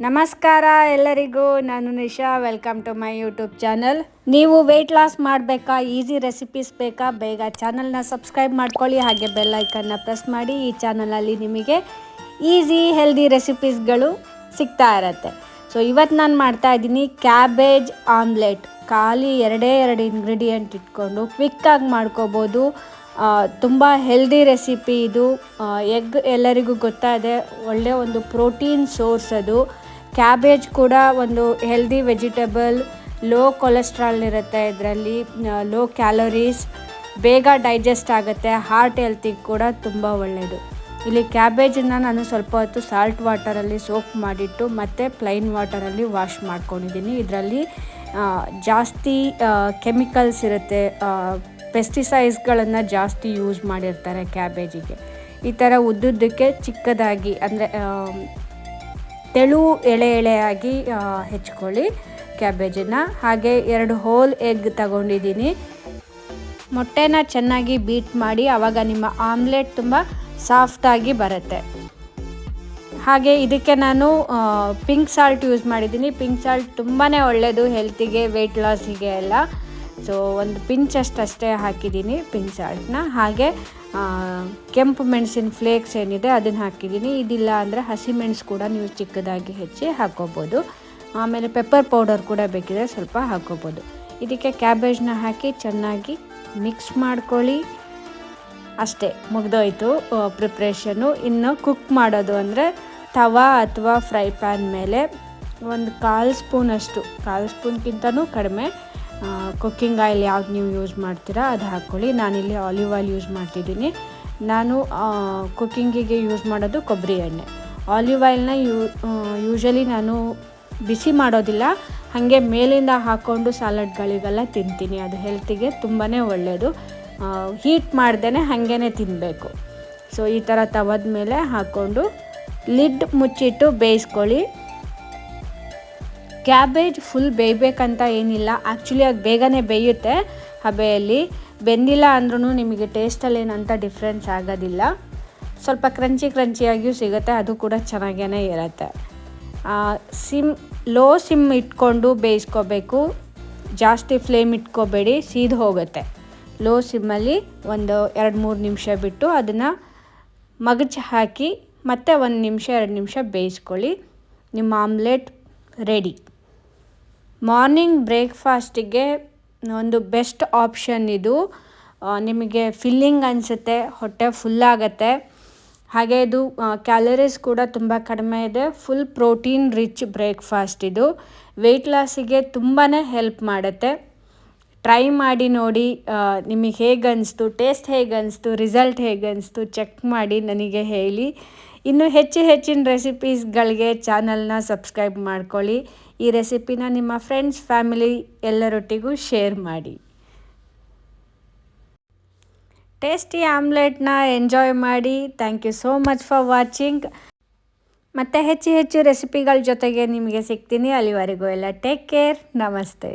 ನಮಸ್ಕಾರ ಎಲ್ಲರಿಗೂ, ನಾನು Nisha. Welcome to my YouTube channel. ನೀವು ವೆಯ್ಟ್ ಲಾಸ್ ಮಾಡಬೇಕಾ, ಈಸಿ ರೆಸಿಪೀಸ್ ಬೇಕಾ, ಬೇಗ ಚಾನಲ್ನ ಸಬ್ಸ್ಕ್ರೈಬ್ ಮಾಡ್ಕೊಳ್ಳಿ, ಹಾಗೆ ಬೆಲ್ ಐಕನ್ನ ಪ್ರೆಸ್ ಮಾಡಿ. ಈ ಚಾನಲಲ್ಲಿ ನಿಮಗೆ ಈಸಿ ಹೆಲ್ದಿ ರೆಸಿಪೀಸ್ಗಳು ಸಿಗ್ತಾ ಇರತ್ತೆ. ಸೊ ಇವತ್ತು ನಾನು ಮಾಡ್ತಾಯಿದ್ದೀನಿ ಕ್ಯಾಬೇಜ್ ಆಮ್ಲೆಟ್. ಖಾಲಿ ಎರಡು ಇಂಗ್ರೀಡಿಯೆಂಟ್ ಇಟ್ಕೊಂಡು ಕ್ವಿಕ್ಕಾಗಿ ಮಾಡ್ಕೋಬೋದು. ತುಂಬ ಹೆಲ್ದಿ ರೆಸಿಪಿ ಇದು. ಎಗ್ ಎಲ್ಲರಿಗೂ ಗೊತ್ತಾಇದೆ, ಒಳ್ಳೆಯ ಒಂದು ಪ್ರೋಟೀನ್ ಸೋರ್ಸ್ ಅದು. ಕ್ಯಾಬೇಜ್ ಕೂಡ ಒಂದು ಹೆಲ್ದಿ ವೆಜಿಟೇಬಲ್. ಲೋ ಕೊಲೆಸ್ಟ್ರಾಲ್ ಇರುತ್ತೆ ಇದರಲ್ಲಿ, ಲೋ ಕ್ಯಾಲೋರೀಸ್, ಬೇಗ ಡೈಜೆಸ್ಟ್ ಆಗುತ್ತೆ, ಹಾರ್ಟ್ ಹೆಲ್ತಿಗೆ ಕೂಡ ತುಂಬ ಒಳ್ಳೆಯದು. ಇಲ್ಲಿ ಕ್ಯಾಬೇಜನ್ನು ನಾನು ಸ್ವಲ್ಪ ಹೊತ್ತು ಸಾಲ್ಟ್ ವಾಟರಲ್ಲಿ ಸೋಕ್ ಮಾಡಿಟ್ಟು ಮತ್ತು ಪ್ಲೈನ್ ವಾಟರಲ್ಲಿ ವಾಶ್ ಮಾಡ್ಕೊಂಡಿದ್ದೀನಿ. ಇದರಲ್ಲಿ ಜಾಸ್ತಿ ಕೆಮಿಕಲ್ಸ್ ಇರುತ್ತೆ, ಪೆಸ್ಟಿಸೈಡ್ಸ್ಗಳನ್ನು ಜಾಸ್ತಿ ಯೂಸ್ ಮಾಡಿರ್ತಾರೆ ಕ್ಯಾಬೇಜಿಗೆ. ಈ ಥರ ಉದ್ದುದ್ದಕ್ಕೆ ಚಿಕ್ಕದಾಗಿ ಅಂದರೆ ತೆಳು ಎಳೆಯಾಗಿ ಹೆಚ್ಕೊಳ್ಳಿ ಕ್ಯಾಬೇಜನ್ನು. ಹಾಗೆ 2 ಹೋಲ್ ಎಗ್ ತಗೊಂಡಿದ್ದೀನಿ. ಮೊಟ್ಟೆನ ಚೆನ್ನಾಗಿ ಬೀಟ್ ಮಾಡಿ, ಆವಾಗ ನಿಮ್ಮ ಆಮ್ಲೆಟ್ ತುಂಬ ಸಾಫ್ಟಾಗಿ ಬರುತ್ತೆ. ಹಾಗೆ ಇದಕ್ಕೆ ನಾನು ಪಿಂಕ್ ಸಾಲ್ಟ್ ಯೂಸ್ ಮಾಡಿದ್ದೀನಿ. ಪಿಂಕ್ ಸಾಲ್ಟ್ ತುಂಬಾ ಒಳ್ಳೆಯದು ಹೆಲ್ತಿಗೆ, ವೆಯ್ಟ್ ಲಾಸಿಗೆ ಎಲ್ಲ. ಸೊ ಒಂದು ಪಿಂಚಷ್ಟೇ ಹಾಕಿದ್ದೀನಿ ಪಿಂಕ್ ಸಾಲ್ಟ್ನ. ಹಾಗೆ ಕೆಂಪು ಮೆಣಸಿನ ಫ್ಲೇಕ್ಸ್ ಏನಿದೆ ಅದನ್ನು ಹಾಕಿದ್ದೀನಿ. ಇದಿಲ್ಲ ಅಂದರೆ ಹಸಿಮೆಣಸು ಕೂಡ ನೀವು ಚಿಕ್ಕದಾಗಿ ಹೆಚ್ಚಿ ಹಾಕ್ಕೋಬೋದು. ಆಮೇಲೆ ಪೆಪ್ಪರ್ ಪೌಡರ್ ಕೂಡ ಬೇಕಿದ್ರೆ ಸ್ವಲ್ಪ ಹಾಕ್ಕೋಬೋದು. ಇದಕ್ಕೆ ಕ್ಯಾಬೇಜ್ನ ಹಾಕಿ ಚೆನ್ನಾಗಿ ಮಿಕ್ಸ್ ಮಾಡ್ಕೊಳ್ಳಿ. ಅಷ್ಟೇ, ಮುಗ್ದೋಯ್ತು ಪ್ರಿಪ್ರೇಷನ್ನು. ಇನ್ನು ಕುಕ್ ಮಾಡೋದು ಅಂದರೆ ತವಾ ಅಥವಾ ಫ್ರೈ ಪ್ಯಾನ್ ಮೇಲೆ ಒಂದು 1/4 ಸ್ಪೂನಷ್ಟು, 1/4 ಸ್ಪೂನ್ಗಿಂತನೂ ಕಡಿಮೆ ಕುಕ್ಕಿಂಗ್ ಆಯಿಲ್ ಯಾವ್ದು ನೀವು ಯೂಸ್ ಮಾಡ್ತೀರಾ ಅದು ಹಾಕ್ಕೊಳ್ಳಿ. ನಾನಿಲ್ಲಿ ಆಲಿವ್ ಆಯಿಲ್ ಯೂಸ್ ಮಾಡ್ತಿದ್ದೀನಿ. ನಾನು ಕುಕ್ಕಿಂಗಿಗೆ ಯೂಸ್ ಮಾಡೋದು ಕೊಬ್ಬರಿ ಎಣ್ಣೆ. ಆಲಿವ್ ಆಯಿಲ್ನ ಯೂಶಲಿ ನಾನು ಬಿಸಿ ಮಾಡೋದಿಲ್ಲ, ಹಾಗೆ ಮೇಲಿಂದ ಹಾಕ್ಕೊಂಡು ಸಲಾಡ್ಗಳಿಗೆಲ್ಲ ತಿಂತೀನಿ. ಅದು ಹೆಲ್ತಿಗೆ ತುಂಬಾ ಒಳ್ಳೆಯದು. ಹೀಟ್ ಮಾಡ್ದೇ ಹಾಗೇ ತಿನ್ನಬೇಕು. ಸೊ ಈ ಥರ ತವದ ಮೇಲೆ ಹಾಕ್ಕೊಂಡು ಲಿಡ್ ಮುಚ್ಚಿಟ್ಟು ಬೇಯಿಸ್ಕೊಳ್ಳಿ. ಕ್ಯಾಬೇಜ್ ಫುಲ್ ಬೇಯಬೇಕಂತ ಏನಿಲ್ಲ, ಆ್ಯಕ್ಚುಲಿ ಅದು ಬೇಗನೆ ಬೇಯುತ್ತೆ ಹಬೆಯಲ್ಲಿ. ಬೆಂದಿಲ್ಲ ಅಂದ್ರೂ ನಿಮಗೆ ಟೇಸ್ಟಲ್ಲಿ ಏನಂತ ಡಿಫ್ರೆನ್ಸ್ ಆಗೋದಿಲ್ಲ. ಸ್ವಲ್ಪ ಕ್ರಂಚಿಯಾಗಿಯೂ ಸಿಗುತ್ತೆ, ಅದು ಕೂಡ ಚೆನ್ನಾಗೇ ಇರುತ್ತೆ. ಲೋ ಸಿಮ್ ಇಟ್ಕೊಂಡು ಬೇಯಿಸ್ಕೋಬೇಕು, ಜಾಸ್ತಿ ಫ್ಲೇಮ್ ಇಟ್ಕೋಬೇಡಿ, ಸೀದು ಹೋಗುತ್ತೆ. ಲೋ ಸಿಮ್ಮಲ್ಲಿ ಒಂದು 2-3 ನಿಮಿಷ ಬಿಟ್ಟು ಅದನ್ನು ಮಗಚಿ ಹಾಕಿ ಮತ್ತೆ 1 ನಿಮಿಷ 2 ನಿಮಿಷ ಬೇಯಿಸ್ಕೊಳ್ಳಿ. ನಿಮ್ಮ ಆಮ್ಲೆಟ್ ರೆಡಿ. ಮಾರ್ನಿಂಗ್ ಬ್ರೇಕ್ಫಾಸ್ಟಿಗೆ ಒಂದು ಬೆಸ್ಟ್ ಆಪ್ಷನ್ ಇದು. ನಿಮಗೆ ಫಿಲ್ಲಿಂಗ್ ಅನಿಸುತ್ತೆ, ಹೊಟ್ಟೆ ಫುಲ್ಲಾಗತ್ತೆ. ಹಾಗೆ ಇದು ಕ್ಯಾಲರೀಸ್ ಕೂಡ ತುಂಬ ಕಡಿಮೆ ಇದೆ. ಫುಲ್ ಪ್ರೋಟೀನ್ ರಿಚ್ ಬ್ರೇಕ್ಫಾಸ್ಟ್ ಇದು. ವೆಯ್ಟ್ ಲಾಸಿಗೆ ತುಂಬಾ ಹೆಲ್ಪ್ ಮಾಡುತ್ತೆ. ಟ್ರೈ ಮಾಡಿ ನೋಡಿ, ನಿಮಗೆ ಹೇಗೆ ಅನಿಸ್ತು, ಟೇಸ್ಟ್ ಹೇಗೆ ಅನಿಸ್ತು, ರಿಸಲ್ಟ್ ಹೇಗೆ ಅನಿಸ್ತು ಚೆಕ್ ಮಾಡಿ ನನಗೆ ಹೇಳಿ. ಇನ್ನು ಹೆಚ್ಚಿನ ರೆಸಿಪೀಸ್ಗಳಿಗೆ ಚಾನಲ್ನ ಸಬ್ಸ್ಕ್ರೈಬ್ ಮಾಡ್ಕೊಳ್ಳಿ. ಈ ರೆಸಿಪಿನ ನಿಮ್ಮ ಫ್ರೆಂಡ್ಸ್, ಫ್ಯಾಮಿಲಿ ಎಲ್ಲರೊಟ್ಟಿಗೂ ಶೇರ್ ಮಾಡಿ. ಟೇಸ್ಟಿ ಆಮ್ಲೆಟ್ನ ಎಂಜಾಯ್ ಮಾಡಿ. Thank you so much for watching. ಮತ್ತು ಹೆಚ್ಚು ರೆಸಿಪಿಗಳ ಜೊತೆಗೆ ನಿಮಗೆ ಸಿಗ್ತೀನಿ. ಅಲ್ಲಿವರೆಗೂ ಎಲ್ಲ ಟೇಕ್ ಕೇರ್. ನಮಸ್ತೆ.